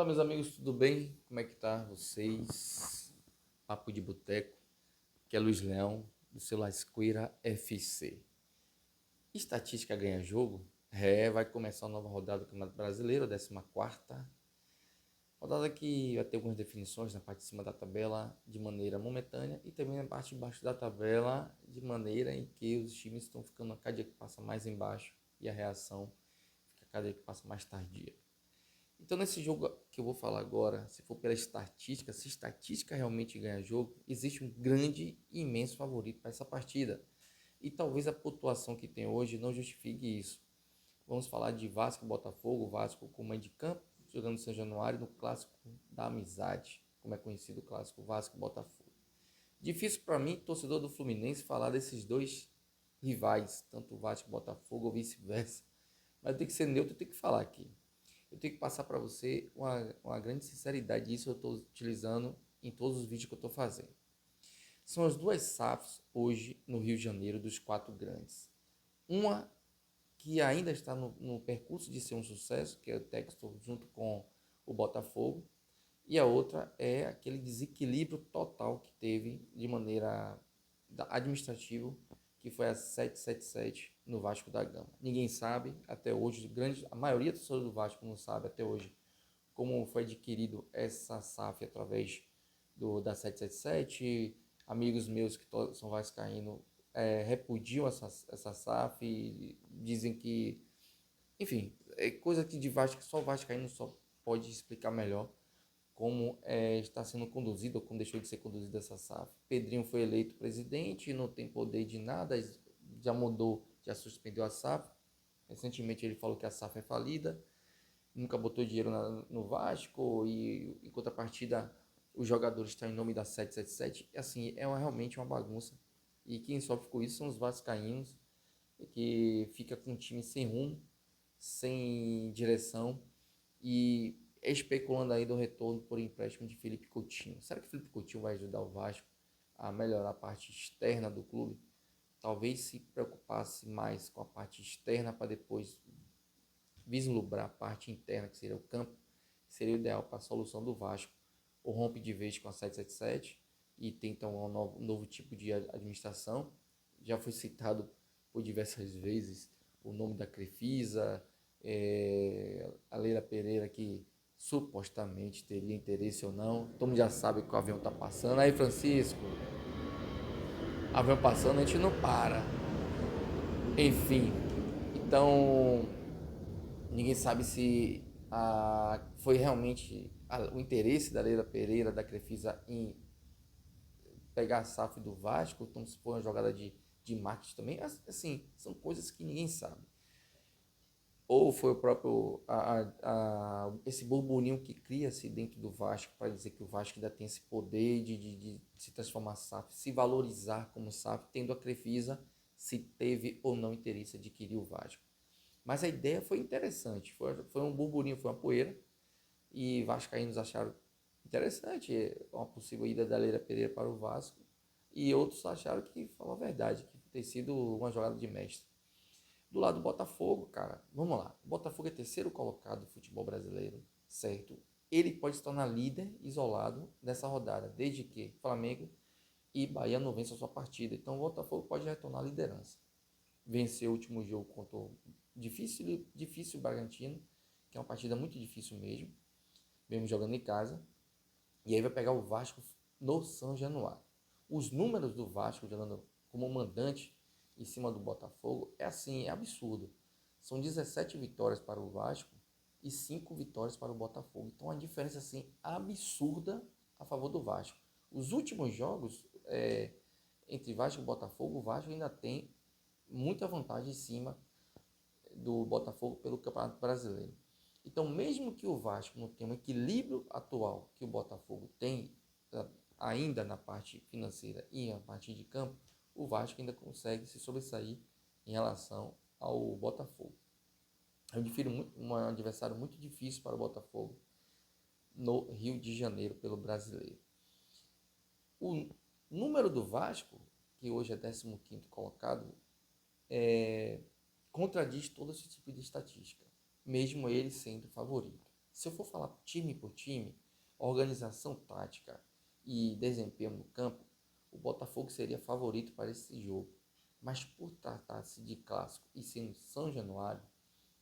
Olá, meus amigos, tudo bem? Como é que tá vocês? Papo de Boteco, que é Luiz Leão, do seu Lasqueira FC. Estatística ganha jogo? Vai começar uma nova rodada do Campeonato Brasileiro, a 14ª. Rodada que vai ter algumas definições na parte de cima da tabela de maneira momentânea e também na parte de baixo da tabela de maneira em que os times estão ficando a cada dia que passa mais embaixo e a reação fica a cada dia que passa mais tardia. Então, nesse jogo que eu vou falar agora, se for pela estatística, se estatística realmente ganha jogo, existe um grande e imenso favorito para essa partida. E talvez a pontuação que tem hoje não justifique isso. Vamos falar de Vasco e Botafogo, Vasco com mãe de campo, jogando em São Januário no clássico da amizade, como é conhecido o clássico Vasco e Botafogo. Difícil para mim, torcedor do Fluminense, falar desses dois rivais, tanto Vasco e Botafogo ou vice-versa. Mas tem que ser neutro, tem que falar aqui. Eu tenho que passar para você uma grande sinceridade, isso eu estou utilizando em todos os vídeos que eu estou fazendo. São as duas SAFs hoje no Rio de Janeiro dos quatro grandes. Uma que ainda está no percurso de ser um sucesso, que é o Textor junto com o Botafogo, e a outra é aquele desequilíbrio total que teve de maneira administrativa, que foi a 777 no Vasco da Gama. Ninguém sabe até hoje, a maioria dos torcedores do Vasco não sabe até hoje como foi adquirido essa SAF através da 777. Amigos meus que são vascaínos repudiam essa SAF, dizem que, enfim, é coisa que de Vasco que só o vascaíno só pode explicar melhor como está sendo conduzido ou como deixou de ser conduzida essa SAF. Pedrinho foi eleito presidente, não tem poder de nada, já mudou, já suspendeu a SAF. Recentemente ele falou que a SAF é falida, nunca botou dinheiro no Vasco e em contrapartida os jogadores estão em nome da 777. Assim, realmente uma bagunça. E quem sofre com isso são os vascaínos, que fica com um time sem rumo, sem direção e especulando aí do retorno por empréstimo de Felipe Coutinho. Será que Felipe Coutinho vai ajudar o Vasco a melhorar a parte externa do clube? Talvez se preocupasse mais com a parte externa para depois vislumbrar a parte interna, que seria o campo, que seria o ideal para a solução do Vasco. Ou rompe de vez com a 777 e tenta um novo tipo de administração. Já foi citado por diversas vezes o nome da Crefisa, a Leila Pereira, que supostamente teria interesse ou não. Todo mundo já sabe que o avião está passando. Aí, Francisco, avião passando, a gente não para. Enfim, então ninguém sabe se foi realmente o interesse da Leila Pereira, da Crefisa, em pegar a SAF do Vasco, então se for uma jogada de marketing também. Assim, são coisas que ninguém sabe. Ou foi o próprio esse burburinho que cria-se dentro do Vasco para dizer que o Vasco ainda tem esse poder de se transformar SAF, se valorizar como SAF, tendo a Crefisa se teve ou não interesse em adquirir o Vasco. Mas a ideia foi interessante, foi um burburinho, foi uma poeira, e vascaínos acharam interessante uma possível ida da Leila Pereira para o Vasco, e outros acharam que falou a verdade, que ter sido uma jogada de mestre. Do lado do Botafogo, cara, vamos lá. O Botafogo é terceiro colocado do futebol brasileiro, certo? Ele pode se tornar líder isolado nessa rodada, desde que Flamengo e Bahia não vençam a sua partida. Então o Botafogo pode retornar à liderança. Venceu o último jogo contra o difícil Bragantino, que é uma partida muito difícil mesmo, mesmo jogando em casa. E aí vai pegar o Vasco no São Januário. Os números do Vasco jogando como mandante em cima do Botafogo é absurdo. São 17 vitórias para o Vasco e 5 vitórias para o Botafogo. Então uma diferença assim absurda a favor do Vasco. Os últimos jogos entre Vasco e Botafogo, o Vasco ainda tem muita vantagem em cima do Botafogo pelo Campeonato Brasileiro. Então, mesmo que o Vasco não tenha um equilíbrio atual que o Botafogo tem ainda na parte financeira e na parte de campo, o Vasco ainda consegue se sobressair em relação ao Botafogo. Eu prefiro um adversário muito difícil para o Botafogo no Rio de Janeiro pelo Brasileiro. O número do Vasco, que hoje é 15º colocado, contradiz todo esse tipo de estatística, mesmo ele sendo favorito. Se eu for falar time por time, organização tática e desempenho no campo, o Botafogo seria favorito para esse jogo. Mas por tratar-se de clássico e sendo São Januário,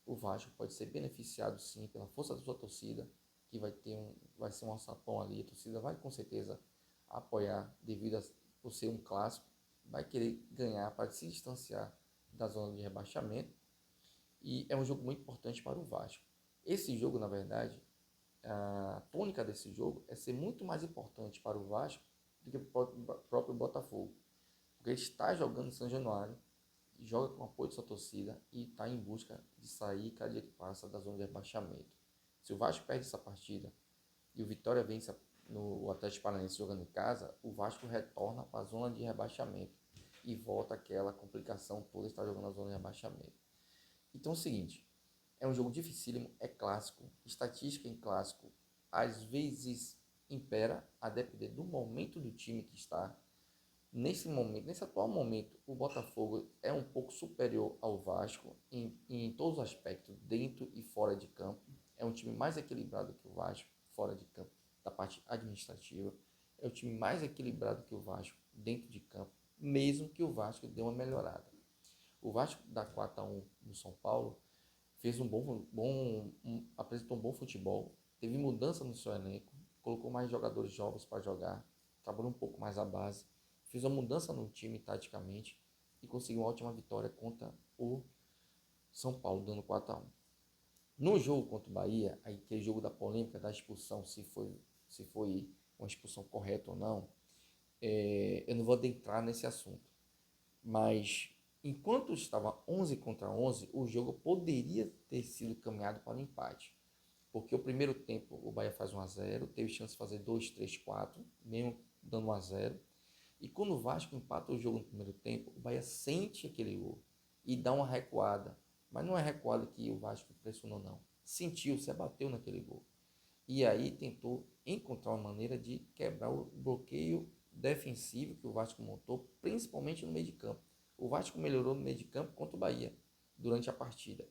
o Vasco pode ser beneficiado sim pela força da sua torcida, que vai ser um alçapão ali, a torcida vai com certeza apoiar por ser um clássico, vai querer ganhar para se distanciar da zona de rebaixamento e é um jogo muito importante para o Vasco. Esse jogo, na verdade, a tônica desse jogo é ser muito mais importante para o Vasco do que o próprio Botafogo, porque ele está jogando em São Januário, joga com o apoio de sua torcida e está em busca de sair cada dia que passa da zona de rebaixamento. Se o Vasco perde essa partida e o Vitória vence no Atlético Paranaense jogando em casa, o Vasco retorna para a zona de rebaixamento e volta aquela complicação toda, está jogando na zona de rebaixamento. Então é o seguinte, é um jogo dificílimo, é clássico, estatística em clássico às vezes impera a depender do momento do time que está. Nesse atual momento, o Botafogo é um pouco superior ao Vasco em todos os aspectos, dentro e fora de campo. É um time mais equilibrado que o Vasco, fora de campo, da parte administrativa. É o time mais equilibrado que o Vasco, dentro de campo, mesmo que o Vasco dê uma melhorada. O Vasco dá 4-1 no São Paulo, fez apresentou um bom futebol, teve mudança no seu elenco, colocou mais jogadores jovens para jogar, trabalhou um pouco mais a base, fez uma mudança no time taticamente e conseguiu uma ótima vitória contra o São Paulo, dando 4-1. No jogo contra o Bahia, aí que é o jogo da polêmica da expulsão, se foi uma expulsão correta ou não, eu não vou adentrar nesse assunto. Mas enquanto estava 11-11, o jogo poderia ter sido caminhado para o empate. Porque o primeiro tempo o Bahia faz 1-0, teve chance de fazer 2, 3, 4, mesmo dando 1-0. E quando o Vasco empata o jogo no primeiro tempo, o Bahia sente aquele gol e dá uma recuada. Mas não é recuada que o Vasco pressionou, não. Sentiu, se abateu naquele gol. E aí tentou encontrar uma maneira de quebrar o bloqueio defensivo que o Vasco montou, principalmente no meio de campo. O Vasco melhorou no meio de campo contra o Bahia durante a partida.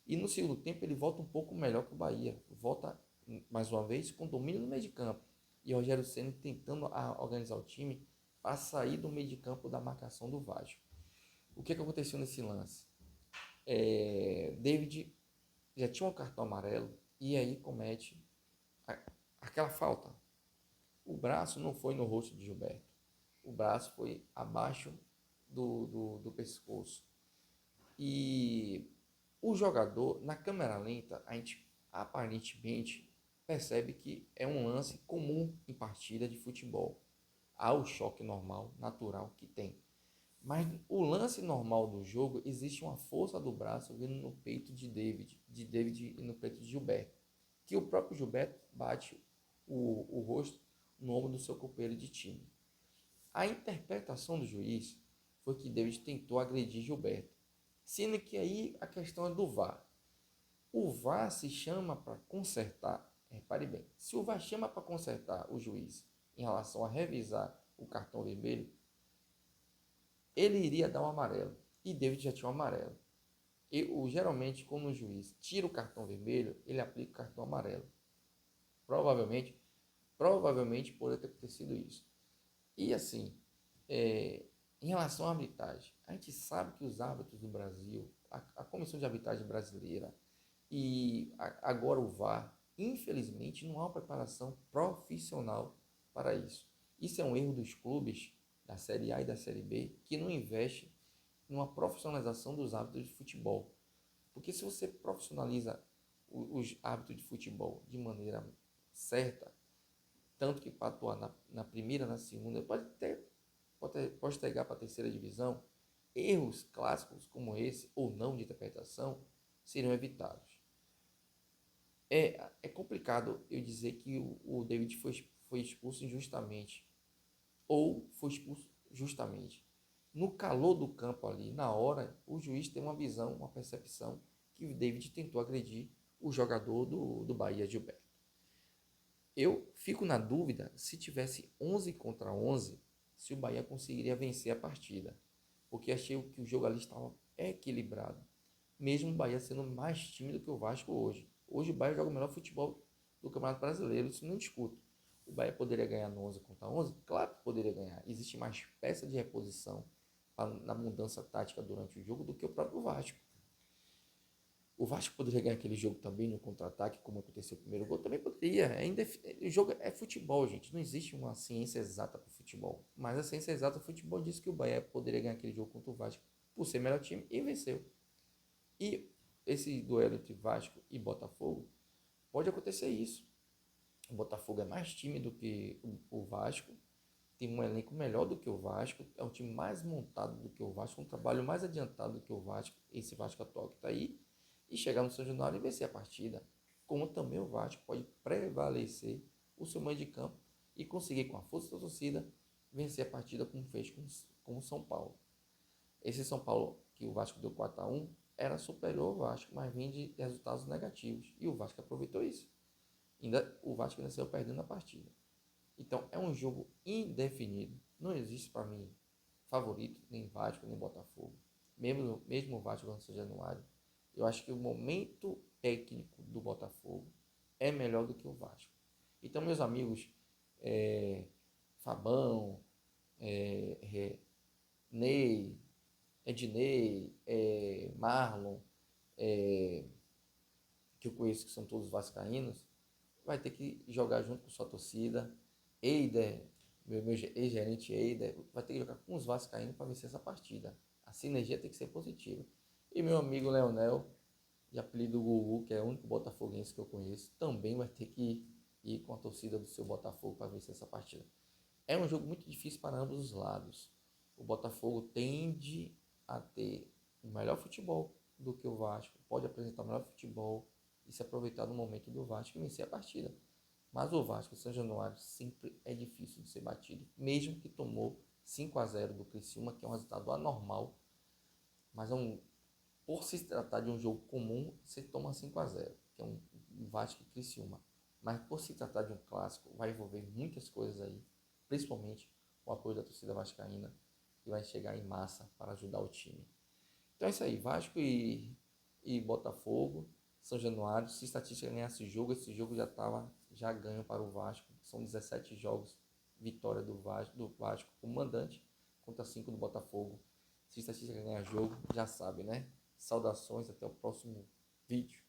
E no segundo tempo ele volta um pouco melhor que o Bahia. Volta mais uma vez com domínio no meio de campo. E o Rogério Ceni tentando organizar o time para sair do meio de campo da marcação do Vasco. O que aconteceu nesse lance? David já tinha um cartão amarelo e aí comete aquela falta. O braço não foi no rosto de Gilberto. O braço foi abaixo do pescoço. E o jogador, na câmera lenta, a gente aparentemente percebe que é um lance comum em partida de futebol. Há o choque normal, natural que tem. Mas o lance normal do jogo, existe uma força do braço vindo no peito de David e no peito de Gilberto. Que o próprio Gilberto bate o rosto no ombro do seu companheiro de time. A interpretação do juiz foi que David tentou agredir Gilberto. Sendo que aí a questão é do VAR. O VAR se chama para consertar, repare bem, se o VAR chama para consertar o juiz em relação a revisar o cartão vermelho, ele iria dar um amarelo. E David já tinha um amarelo. Geralmente, quando o juiz tira o cartão vermelho, ele aplica o cartão amarelo. Provavelmente poderia ter acontecido isso. E assim, em relação à arbitragem, a gente sabe que os árbitros do Brasil, a Comissão de Arbitragem Brasileira e agora o VAR, infelizmente não há uma preparação profissional para isso. Isso é um erro dos clubes da Série A e da Série B que não investem numa profissionalização dos árbitros de futebol. Porque se você profissionaliza os árbitros de futebol de maneira certa, tanto que para atuar na primeira, na segunda, pode pegar para a terceira divisão, erros clássicos como esse, ou não de interpretação, seriam evitados. É complicado eu dizer que o David foi expulso injustamente, ou foi expulso justamente. No calor do campo ali, na hora, o juiz tem uma visão, uma percepção que o David tentou agredir o jogador do Bahia, Gilberto. Eu fico na dúvida se tivesse 11-11, se o Bahia conseguiria vencer a partida. Porque achei que o jogo ali estava equilibrado. Mesmo o Bahia sendo mais tímido que o Vasco hoje. Hoje o Bahia joga o melhor futebol do Campeonato Brasileiro, isso não discuto. O Bahia poderia ganhar no 11 contra 11? Claro que poderia ganhar. Existe mais peça de reposição na mudança tática durante o jogo do que o próprio Vasco. O Vasco poderia ganhar aquele jogo também no contra-ataque, como aconteceu o primeiro gol? Também poderia. O jogo é futebol, gente. Não existe uma ciência exata para o futebol. Mas a ciência exata do futebol diz que o Bahia poderia ganhar aquele jogo contra o Vasco por ser melhor time e venceu. E esse duelo entre Vasco e Botafogo, pode acontecer isso. O Botafogo é mais time do que o Vasco, tem um elenco melhor do que o Vasco, é um time mais montado do que o Vasco, um trabalho mais adiantado do que o Vasco, esse Vasco atual que está aí, e chegar no São Januário e vencer a partida. Como também o Vasco pode prevalecer o seu meio de campo e conseguir, com a força da torcida, vencer a partida como fez com o São Paulo. Esse São Paulo que o Vasco deu 4-1 era superior ao Vasco, mas vinha de resultados negativos. E o Vasco aproveitou isso. O Vasco ainda saiu perdendo a partida. Então é um jogo indefinido. Não existe para mim favorito, nem Vasco, nem Botafogo. Mesmo o Vasco no São Januário. Eu acho que o momento técnico do Botafogo é melhor do que o Vasco. Então, meus amigos, Fabão, Ney, Ednei, Marlon, que eu conheço que são todos vascaínos, vai ter que jogar junto com sua torcida. Eider, meu ex-gerente Eider, vai ter que jogar com os vascaínos para vencer essa partida. A sinergia tem que ser positiva. E meu amigo Leonel, de apelido Gugu, que é o único botafoguense que eu conheço, também vai ter que ir com a torcida do seu Botafogo para vencer essa partida. É um jogo muito difícil para ambos os lados. O Botafogo tende a ter o melhor futebol do que o Vasco, pode apresentar o melhor futebol e se aproveitar do momento do Vasco e vencer a partida. Mas o Vasco, São Januário, sempre é difícil de ser batido, mesmo que tomou 5-0 do Criciúma, que é um resultado anormal, mas por se tratar de um jogo comum, você toma 5-0, que é um Vasco e Criciúma. Mas por se tratar de um clássico, vai envolver muitas coisas aí, principalmente o apoio da torcida vascaína, que vai chegar em massa para ajudar o time. Então é isso aí, Vasco e Botafogo, São Januário. Se a estatística ganhar esse jogo já ganho para o Vasco. São 17 jogos, vitória do Vasco como mandante, contra 5 do Botafogo. Se a estatística ganhar jogo, já sabe, né? Saudações, até o próximo vídeo.